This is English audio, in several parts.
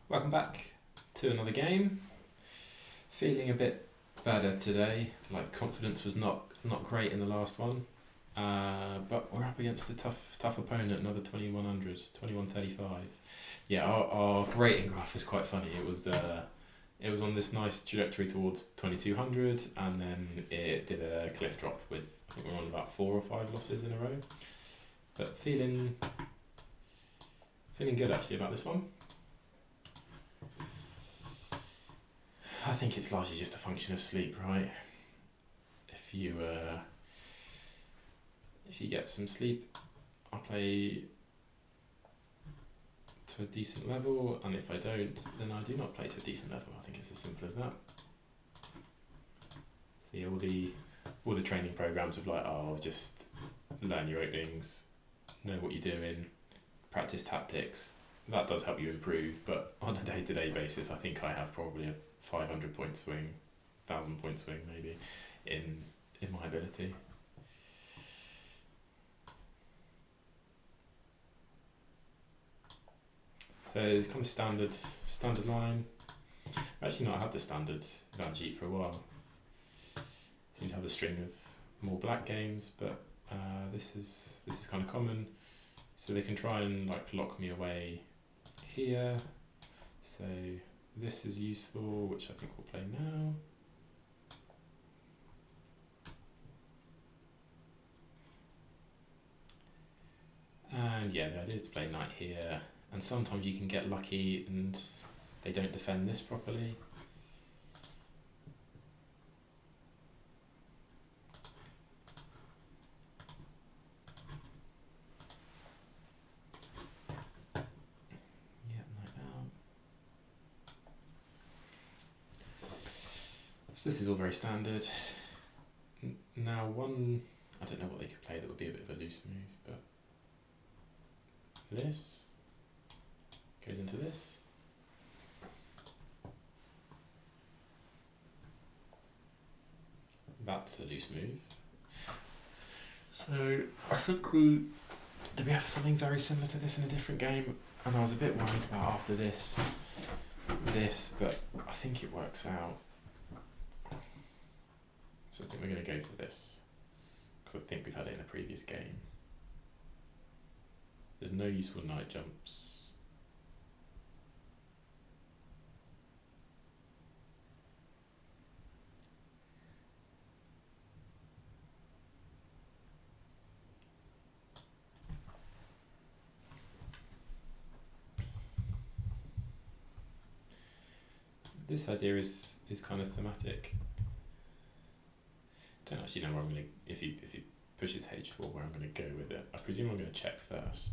Welcome back to another game. Feeling a bit better today. Like confidence was not great in the last one, but we're up against a tough opponent. Another 2100, 2135. Yeah, our rating graph is quite funny. It was on this nice trajectory towards 2200, and then it did a cliff drop with I think we're on about 4 or 5 losses in a row. But feeling good actually about this one. I think it's largely just a function of sleep, right? If you get some sleep, I'll play to a decent level, and if I don't, then I do not play to a decent level. I think it's as simple as that. See, all the training programs of like, oh, just learn your openings, know what you're doing, practice tactics. That does help you improve, but on a day-to-day basis, I think I have probably a 500 point swing, 1,000 point swing maybe, in my ability. So it's kind of standard line. Actually, not had the standard Geet for a while. Seem to have a string of more black games, but this is kind of common. So they can try and like lock me away here. So this is useful, which I think we'll play now. And yeah, the idea is to play knight here, and sometimes you can get lucky and they don't defend this properly. This is all very standard. Now I don't know what they could play that would be a bit of a loose move, but this goes into this. That's a loose move. So I think do we have something very similar to this in a different game? And I was a bit worried about after this, but I think it works out. So I think we're going to go for this, because I think we've had it in a previous game. There's no useful knight jumps. This idea is kind of thematic. I don't actually know where I'm going to, if he pushes h4, where I'm going to go with it. I presume I'm going to check first.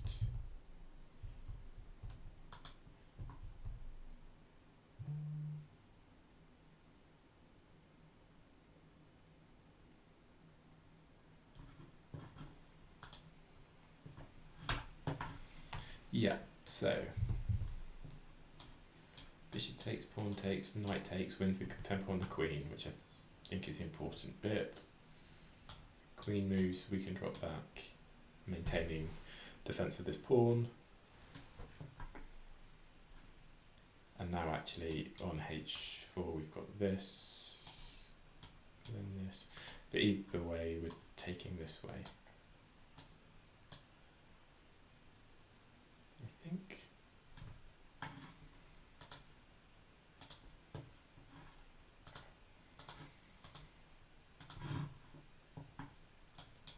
Yeah, so bishop takes, pawn takes, knight takes, wins the tempo on the queen, which I think is the important bit. Queen moves, we can drop back, maintaining defense of this pawn. And now actually on h4 we've got this, then this. But either way we're taking this way, I think.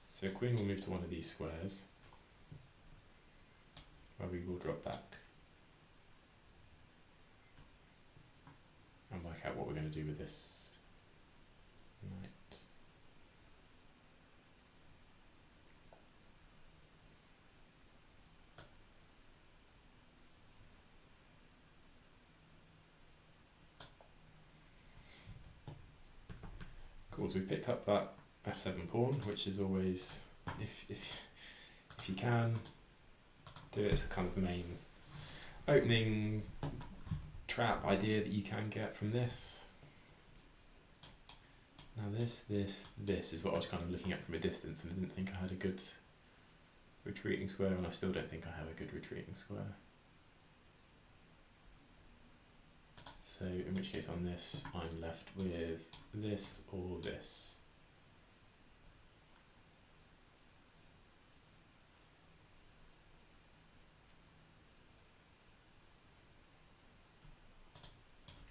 So queen will move to one of these squares, where we will drop back and work out what we're going to do with this knight. Cool, so we picked up that f7 pawn, which is always, if you can do it, it's the kind of main opening trap idea that you can get from this. Now this is what I was kind of looking at from a distance, and I didn't think I had a good retreating square, and I still don't think I have a good retreating square. So in which case on this, I'm left with this or this.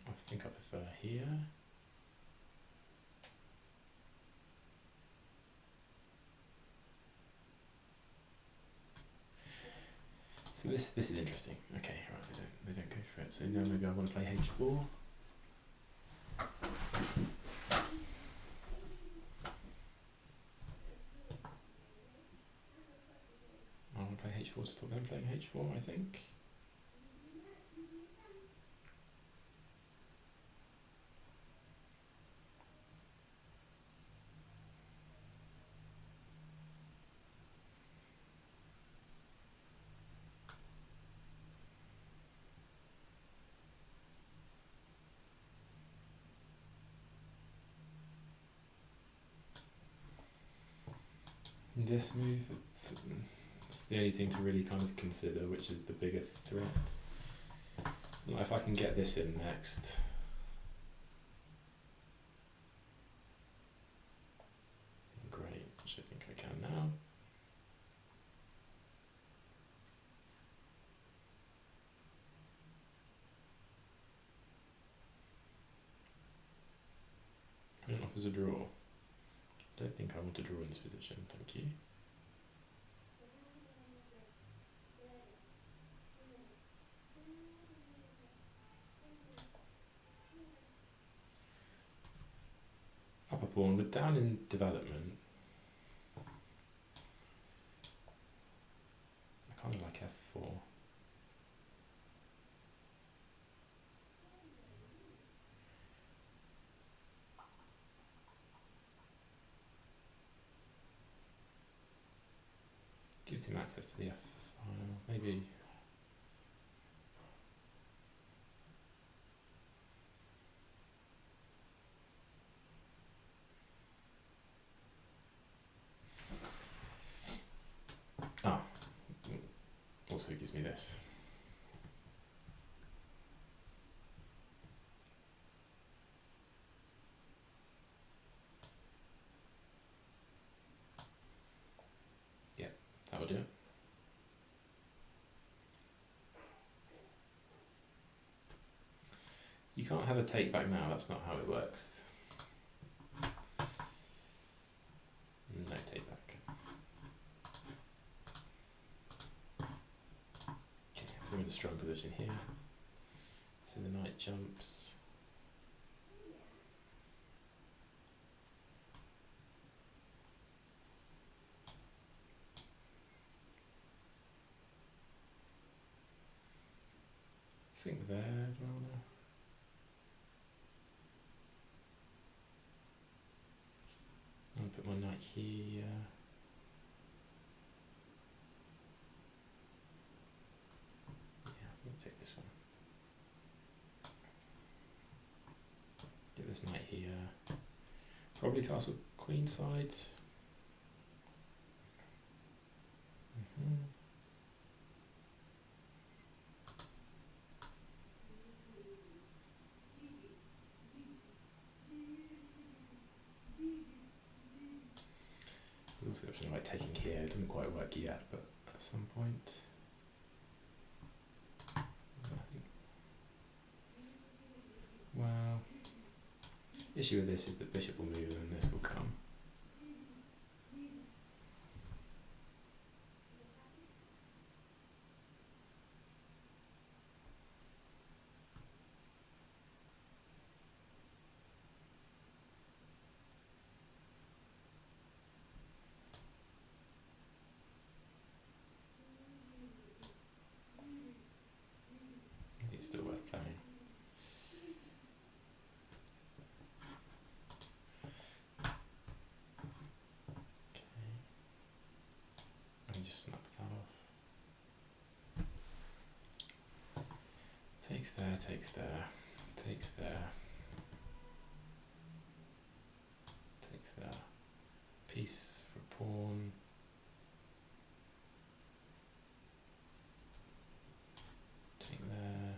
I think I prefer here. So this is interesting. Okay, right, they don't go for it. So now maybe I want to play h4. I want to play h4 to stop them playing h4, I think. This move, it's the only thing to really kind of consider, which is the bigger threat. Like if I can get this in next, great, which I think I can now. Opponent offers a draw. Don't think I want to draw in this position, thank you. Upper pawn, we're down in development. I kind of like f4. Gives him access to the f file, maybe. Ah, also gives me this. Yeah, that'll do it. You can't have a take back now, that's not how it works. No take back. Okay, we're in a strong position here. So the knight jumps. I think there, do I wanna? I'll put my knight here. Yeah, I'm gonna take this one. Get this knight here. Probably castle queenside. There's also the option of like taking here. It doesn't quite work yet, but at some point. I think. Well, issue with this is that bishop will move and then this will come. I think it's still worth playing. Just snap that off. Takes there, takes there, takes there, takes there. Piece for pawn. Take there,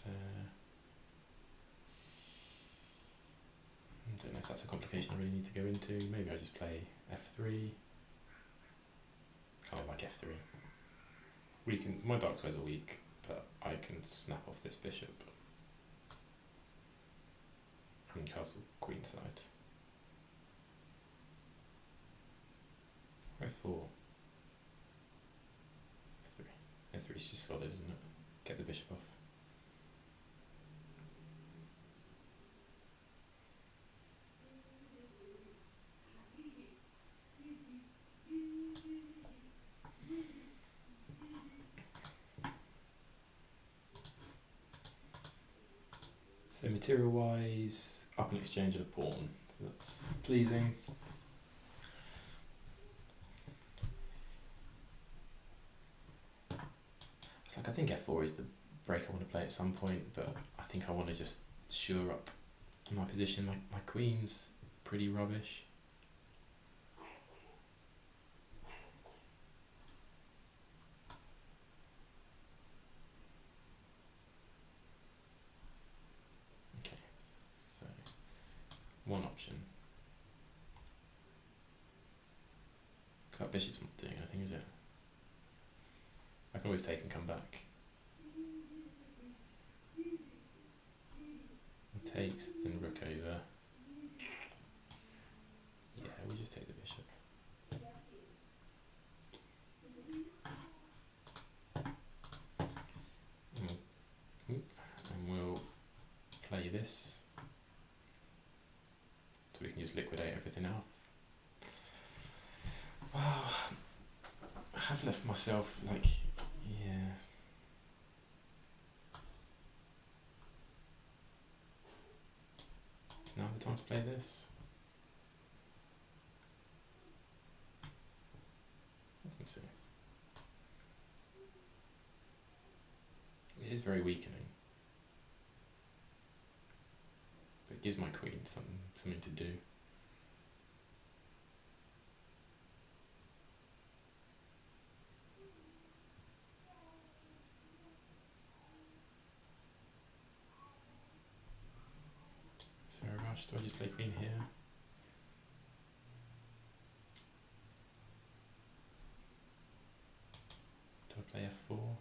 there, that's a complication I really need to go into. Maybe I just play f3. Kind of like f3. My dark squares are weak, but I can snap off this bishop and castle queenside. f4. f3. f3 is just solid, isn't it? Get the bishop off. So material wise, up an exchange of a pawn, so that's pleasing. It's like I think f4 is the break I want to play at some point, but I think I want to just shore up my position. My queen's pretty rubbish. One option. Because that bishop's not doing anything, is it? I can always take and come back. It takes, then rook over. Yeah, we just take the bishop. And we'll play this. So we can just liquidate everything off. Wow, I have left myself like, yeah. Is now the time to play this? I think so. It is very weakening. But it gives my queen something to do. So a rush, do I just play queen here? Do I play f4?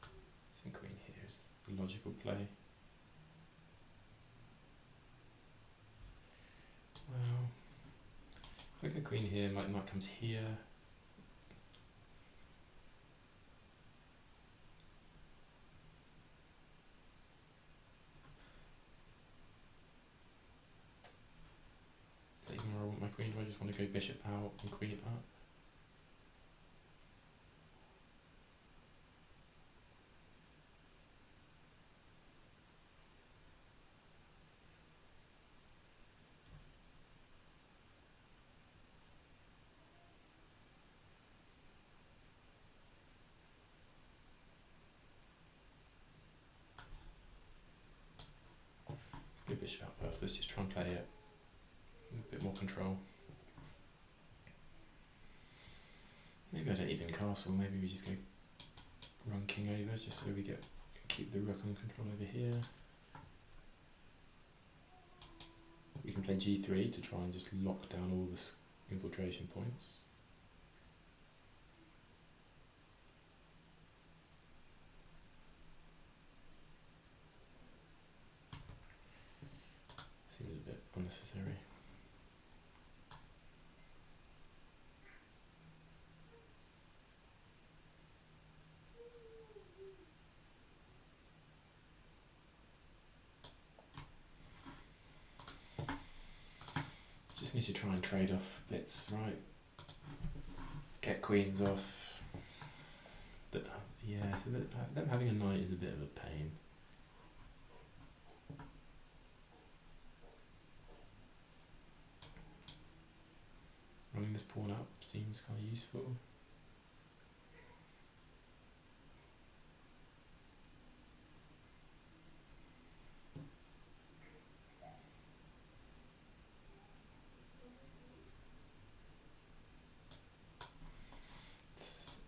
I think queen here is the logical play. Well, if I go queen here, my knight comes here. Is that even where I want my queen? Do I just want to go bishop out and queen up? Let's go bishop out first. Let's just try and play it with a bit more control. Maybe I don't even castle, maybe we just go run king over just so we keep the rook on control over here. We can play g3 to try and just lock down all the infiltration points. Seems a bit unnecessary. Just need to try and trade off bits, right? Get queens off. Yeah, so them having a knight is a bit of a pain. Running this pawn up seems kind of useful.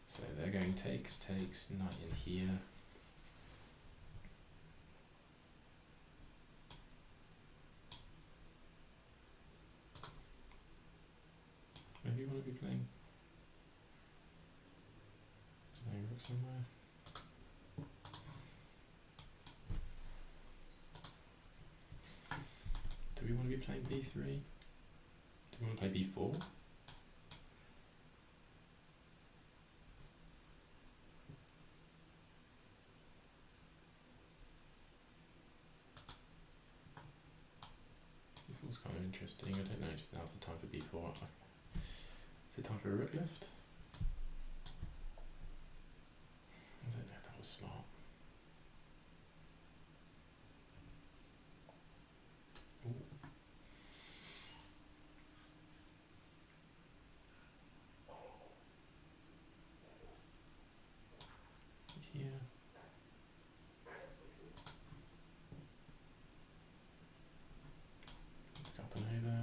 So they're going takes, knight in here. Maybe you want to be playing rook somewhere. Do we want to be playing b3? Do we want to play b4? B4's kind of interesting. I don't know if now's the time for b4. Is it time for a rook lift? I don't know if that was smart. Ooh. Here. Look up and over.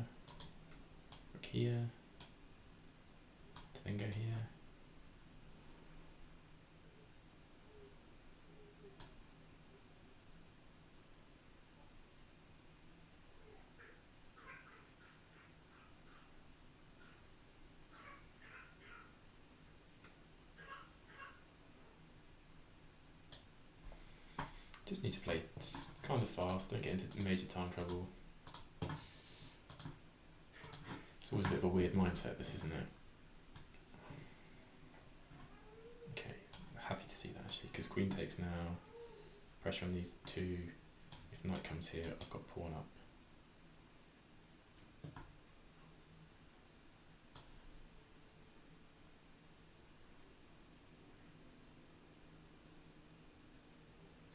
Rook here. To then go here. Just need to play kind of fast, don't get into major time trouble. It's always a bit of a weird mindset, this, isn't it? Okay, happy to see that actually, because queen takes now, pressure on these two. If knight comes here, I've got pawn up.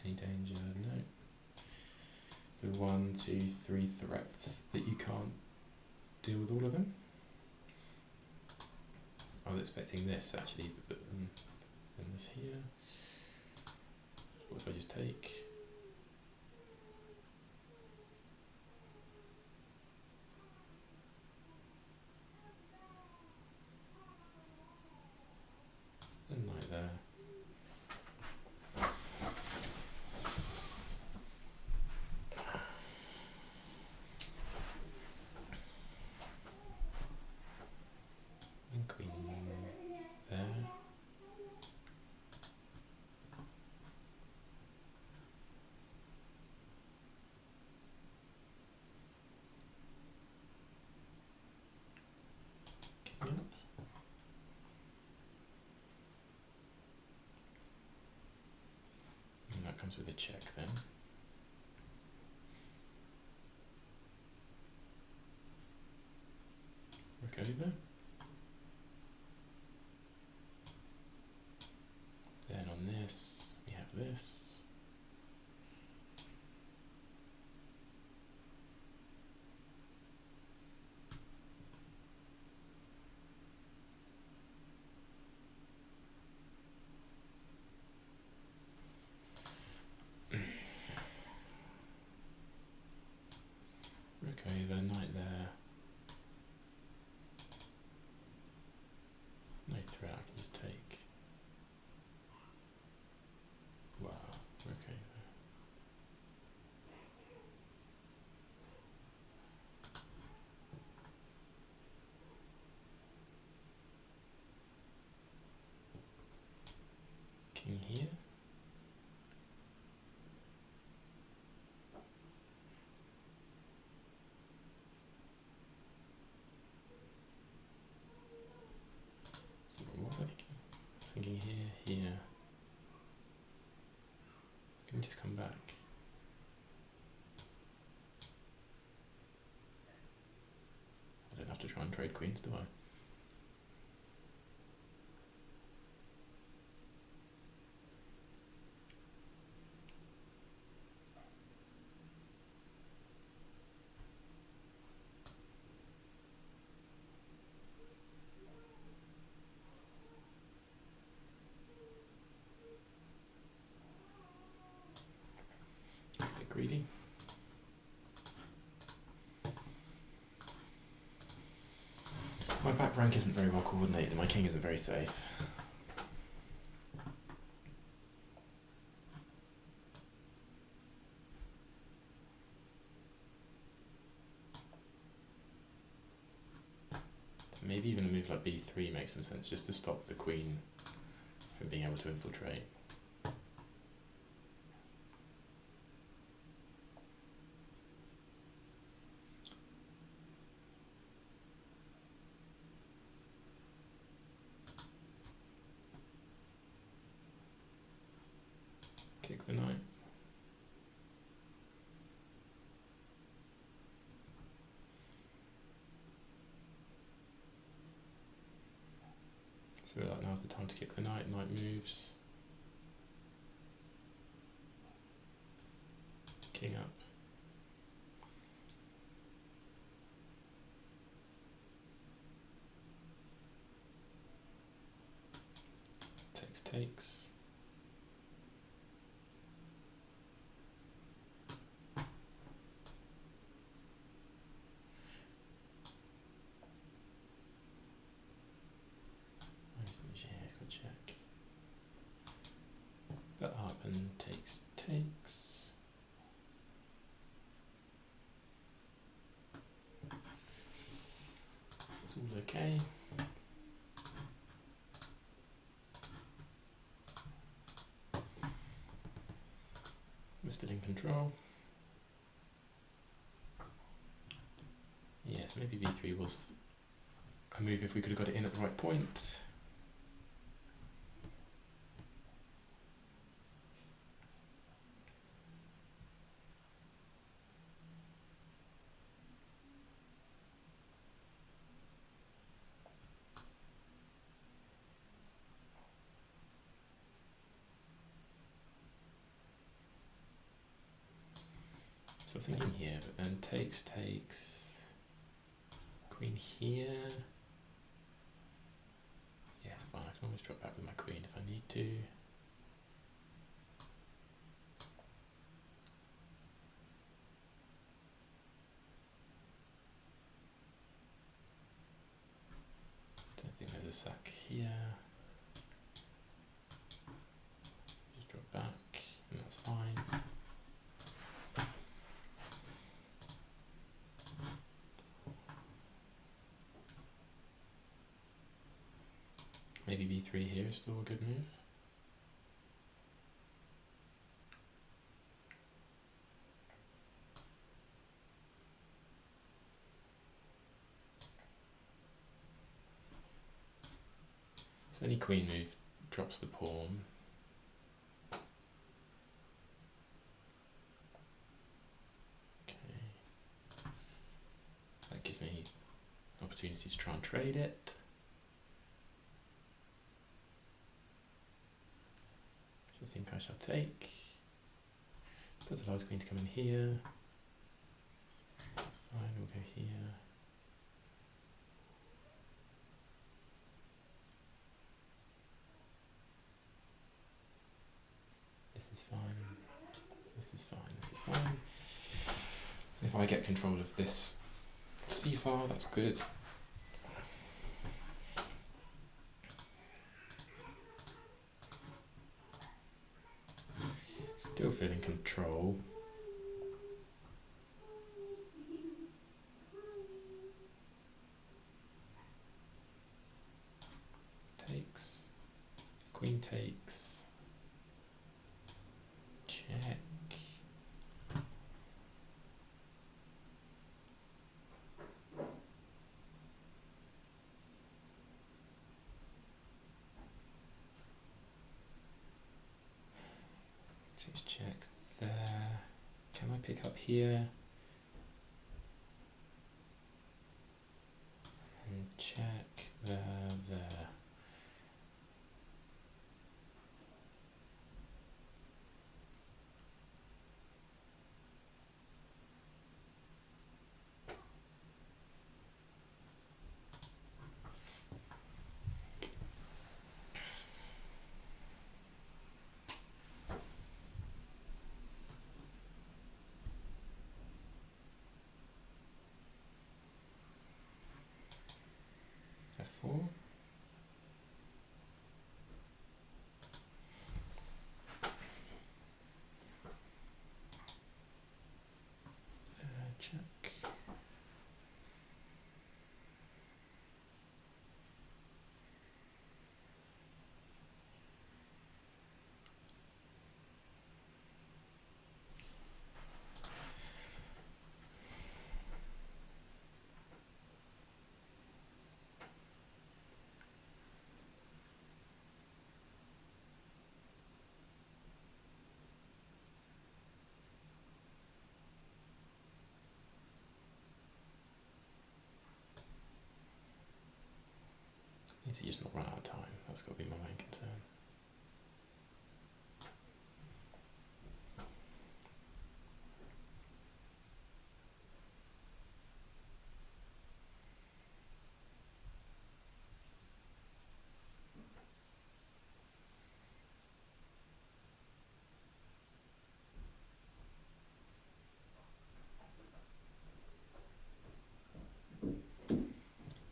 Any danger? No. So 1, 2, 3 threats that you can't deal with all of them. I was expecting this actually, but then this here. What if I just take? And knight there. And queen there. King up. And that comes with a check then. Rook over. Then on this, we have this. Rook over, knight there. No threat, I can just take. Wow, okay there. King here. So what was I thinking? I was thinking here. Can we just come back? I don't have to try and trade queens, do I? Let's get greedy. My back rank isn't very well coordinated and my king isn't very safe. Maybe even a move like b3 makes some sense, just to stop the queen from being able to infiltrate. Kick the knight. I feel like now's the time to kick the knight. Knight moves. King up. Takes. Yeah, he's got check. But up and takes. It's all okay. We're still in control. Yes, maybe b3 was a move if we could have got it in at the right point. So thinking here, but then takes, queen here. Yeah, it's fine, I can always drop back with my queen if I need to. Don't think there's a sack here. Just drop back, and that's fine. Maybe b3 here is still a good move. So any queen move drops the pawn. Okay. That gives me opportunity to try and trade it. I think I shall take. Does allow his queen to come in here. That's fine, we'll go here. This is fine. This is fine. This is fine. If I get control of this c-file, that's good. Still feeling control. Takes. If queen takes. Check. Takes check there. Can I pick up here? And check there. F4. Need to just not run out of time. That's got to be my main concern.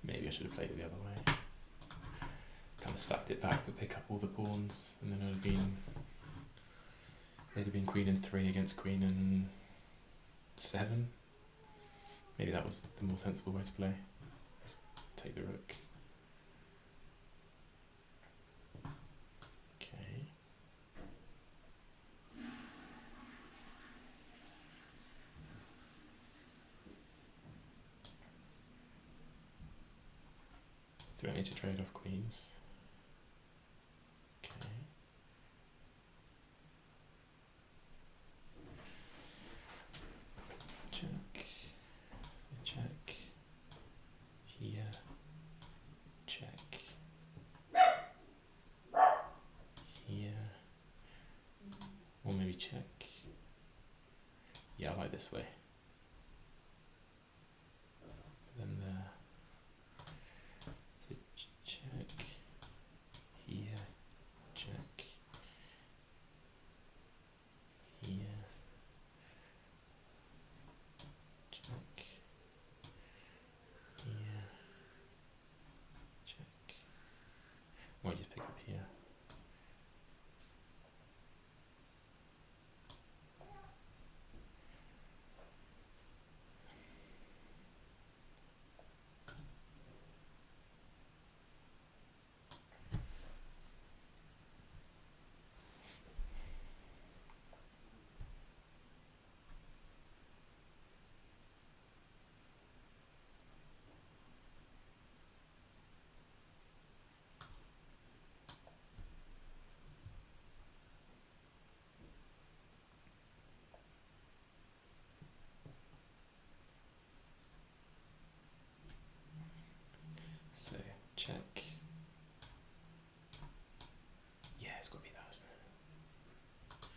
Maybe I should have played it the other way. Kind of stacked it back but pick up all the pawns, and then they'd have been queen and 3 against queen and 7. Maybe that was the more sensible way to play. Let's take the rook. Okay. Threatening to trade off queens. Okay. Check. Check. Here. Check. Here. Or maybe check. Yeah, I like this way. Then there. So check. Here. Check. Here. Check. Here. Check. Might just pick up here. So check. Yeah, it's got to be that, isn't it?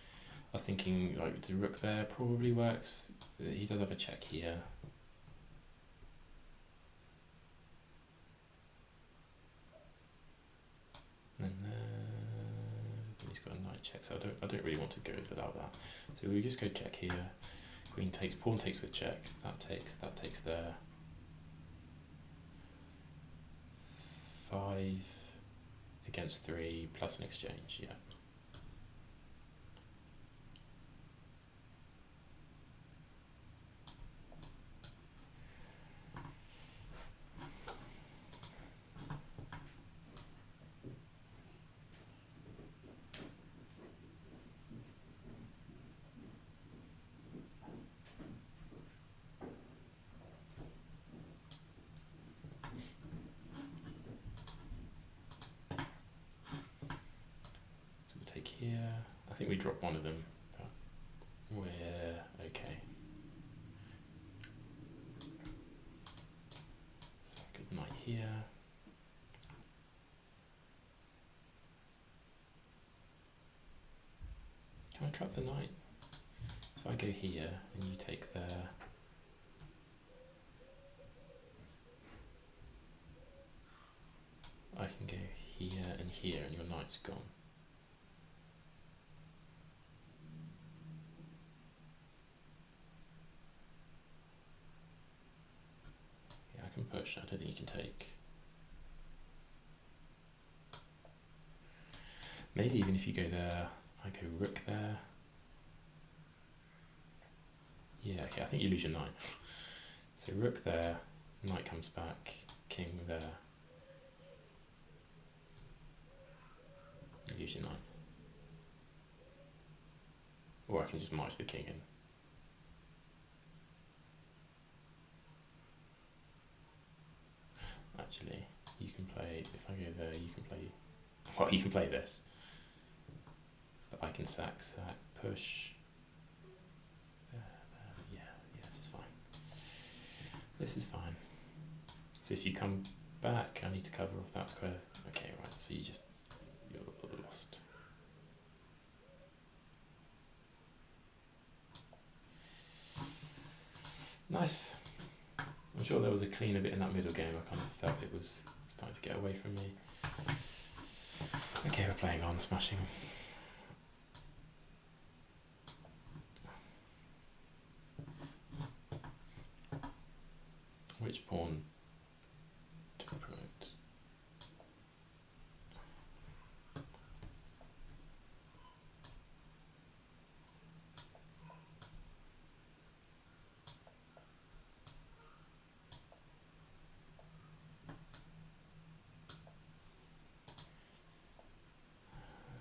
I was thinking like the rook there probably works. He does have a check here. And then he's got a knight check, so I don't really want to go without that. So we just go check here. Queen takes, pawn takes with check. That takes there. 5 against 3 plus an exchange, yeah. Here, I think we drop one of them, but we're okay. So good knight here. Can I trap the knight? If I go here and you take there, I can go here and here and your knight's gone. Push, I don't think you can take. Maybe even if you go there, I go rook there. Yeah, okay, I think you lose your knight. So rook there, knight comes back, king there. You lose your knight. Or I can just march the king in. Actually, you can play, if I go there, you can play, well, you can play this. But I can sack, push. Yeah, this is fine. This is fine. So if you come back. I need to cover off that square. Okay, right, so you're lost. Nice. I'm sure there was a cleaner bit in that middle game. I kind of felt it was starting to get away from me. Okay, we're playing on, smashing. Which pawn to promote?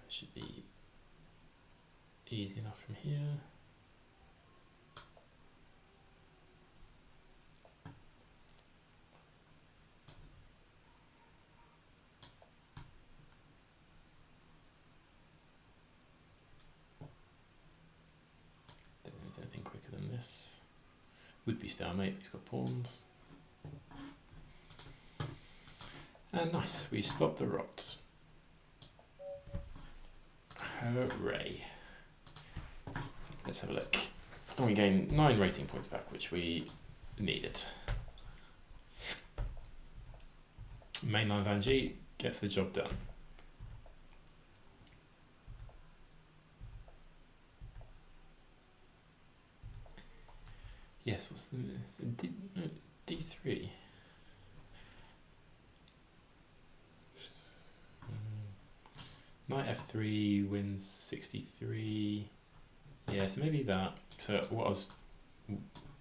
Should be easy enough from here. Don't think there's anything quicker than this. Would be stalemate, he's got pawns. And nice, we stopped the rot. Hooray. Let's have a look. And we gained 9 rating points back, which we needed. Mainline Van G gets the job done. Yes, what's the D3? Knight F3 wins 63. Yeah, so maybe that. So what I was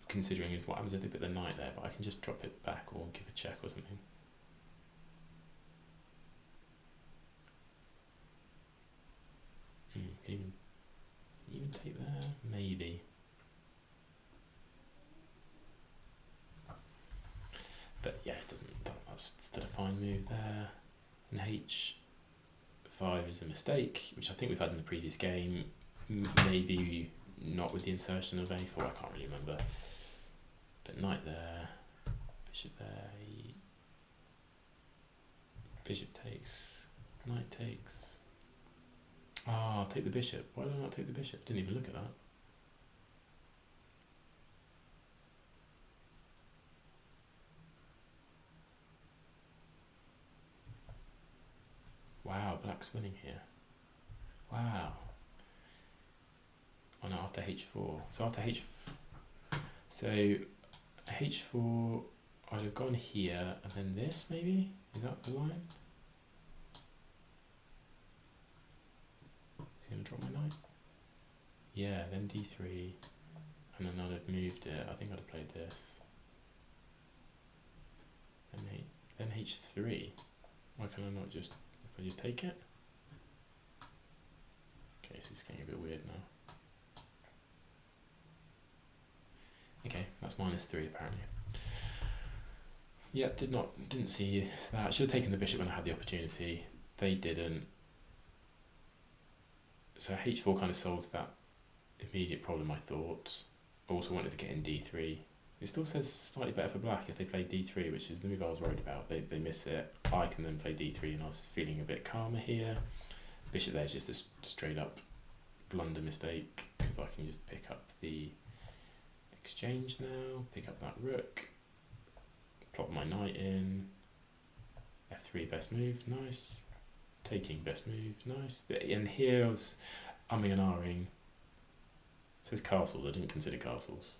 considering is what happens if they put the knight there, but I can just drop it back or give a check or something. Even take there? Maybe. But yeah, it doesn't. That's still a fine move there. And H5 is a mistake, which I think we've had in the previous game. Maybe not with the insertion of A4, I can't really remember. But knight there, bishop there, bishop takes, knight takes. Ah, I'll take the bishop. Why did I not take the bishop? Didn't even look at that. Wow, black's winning here. Wow. Oh no, after H4. So after H4, I'd have gone here and then this maybe? Is that the line? Is he gonna drop my knight? Yeah, then D3. And then I'd have moved it. I think I'd have played this. And then H3. Why can I not just, if I just take it? Okay, so it's getting a bit weird now. Okay, that's -3 apparently. Yep, didn't see that. I should have taken the bishop when I had the opportunity. They didn't. So H4 kind of solves that immediate problem, I thought. Also wanted to get in D3. It still says slightly better for black if they play D3, which is the move I was worried about. They miss it. I can then play D3 and I was feeling a bit calmer here. Bishop there is just a straight up blunder mistake because I can just pick up the exchange now, pick up that rook, plop my knight in, F3 best move, nice, taking best move, nice, and here I was umming and ahhing. It says castles, I didn't consider castles.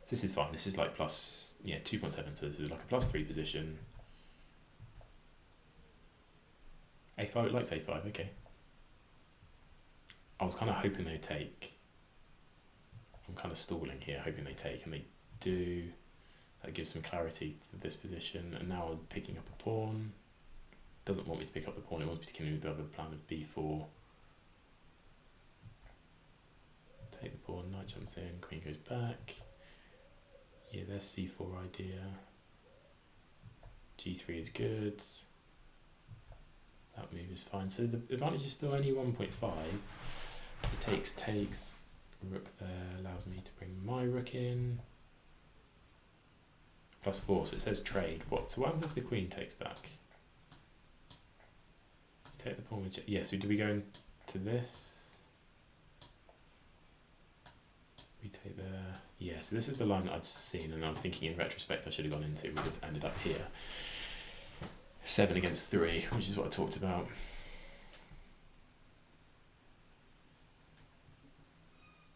So this is fine, this is like plus, yeah, 2.7, so this is like a +3 position. A5, it likes A5, okay. I was kind of hoping they'd take. I'm kind of stalling here, hoping they take, and they do. That gives some clarity to this position, and now I'm picking up a pawn. Doesn't want me to pick up the pawn, it wants me to continue the other plan of B4. Take the pawn, knight jumps in, queen goes back. Yeah, there's C4 idea. G3 is good. That move is fine. So the advantage is still only 1.5. It takes, rook there, allows me to bring my rook in. +4, so it says trade. What? So what happens if the queen takes back? Take the pawn with yeah, so do we go into this? We take the... Yeah, so this is the line that I'd seen, and I was thinking in retrospect I should have gone into. We'd have ended up here. 7 against 3, which is what I talked about.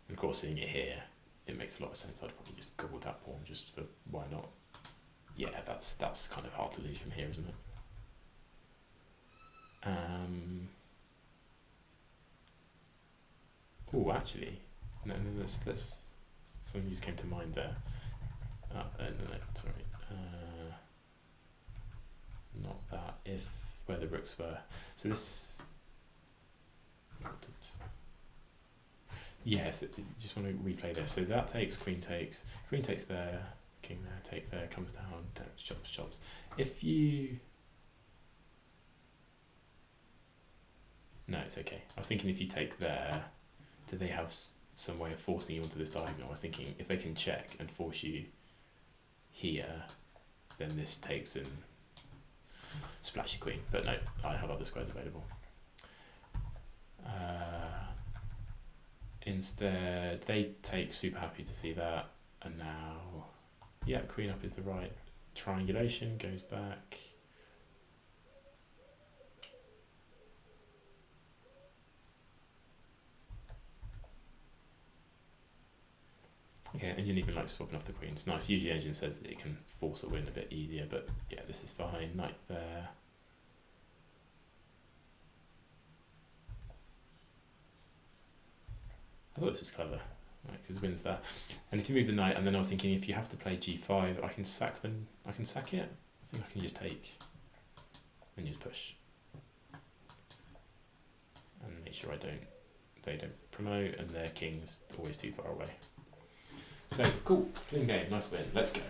And of course, seeing it here, it makes a lot of sense. I'd probably just gobble that pawn just for why not. Yeah, that's kind of hard to lose from here, isn't it? Oh, actually, no, let's. Something just came to mind there. No, sorry. Not that. If where the rooks were. So this. Yes, just want to replay this. So that takes, queen takes there, king there, take there, comes down, chops. If you... No, it's okay. I was thinking if you take there, do they have some way of forcing you onto this diagonal? I was thinking if they can check and force you here, then this takes and splash your queen. But no, I have other squares available. Instead, they take, super happy to see that, and now, yeah, queen up is the right. Triangulation goes back. Okay, engine even likes swapping off the queens. Nice, usually engine says that it can force a win a bit easier, but yeah, this is fine. Knight there. I thought this was clever, right, because win's there. And if you move the knight, and then I was thinking if you have to play g5, I can sack it. I think I can just take and just push. And make sure they don't promote, and their king's always too far away. So, cool, clean game, nice win, let's go.